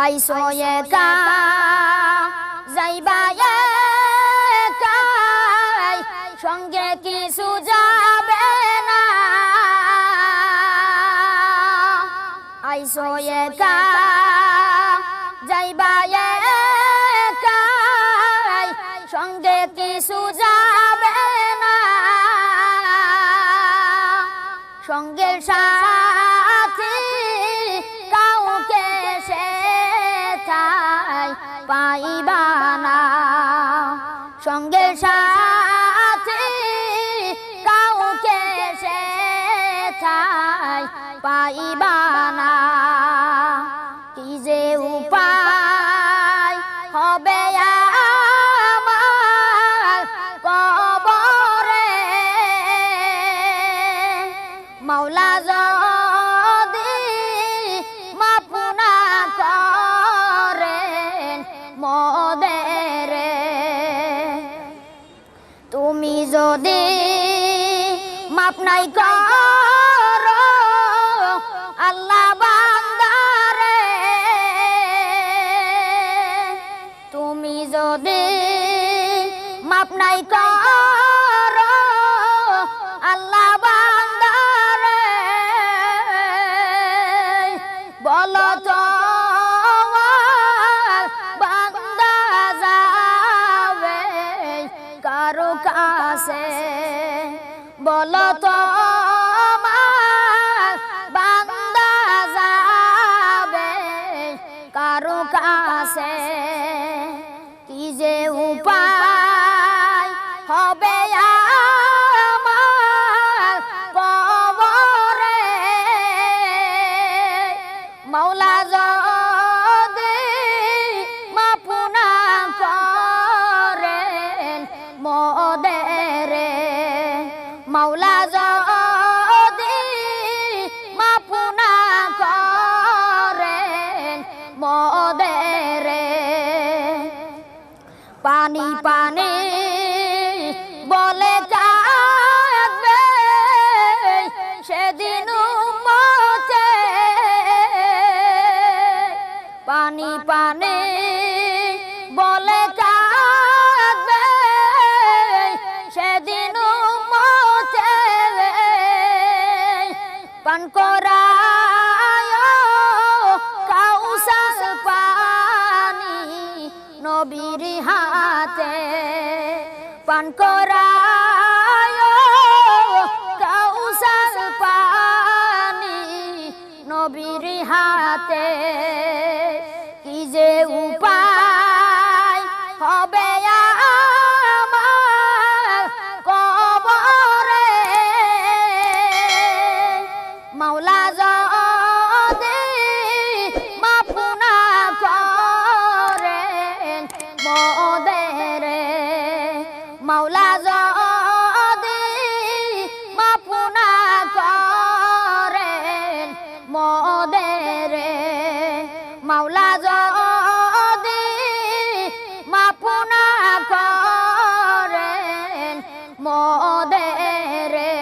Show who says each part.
Speaker 1: আইসো একা যাইবা একাই, সঙ্গে কিছু যাবে না। আইসো একা যাইবা একাই, সঙ্গে কিছু যাবে না। সঙ্গের সাথী কাউকে সেথায় পাইবা না। সঙ্গের সাথী কাউকে সেথায় পাইবা না। কি যে উপায় হবে আমার কবরে, মাওলা যদি মাফ না করেন মোদেরে। তুমি যদি মাফ নাই করো আল্লাহ বান্দারে, তুমি যদি মাফ নাই করো আল্লাহ বান্দারে, বলো তো বান্দা যাবে কারো কাছে, বলো তো বান্দা যাবে কারো কাছে। কি যে উপায় হবে আমার কবরে, মাওলা যদি মাফ না করেন মোদেরে, মাওলা যদি মাফ না করেন মোদেরে। পানি পানি বলে কাঁদবে সেদিন উম্মতে, পানি পানি বলে কাঁদবে সেদিন উম্মতে। পান করায় কাউসার পানি নবীর হাতে, পান করায় কাউসার পানি নবীর হাতে। কি যে উপায় হবে আমার কবরে, মাওলা যদি মাফ না করেন মোদেরে, মাওলা যদি মাফ না করেন মোদেরে, মাওলা যদি মাফ না করেন মোদেরে।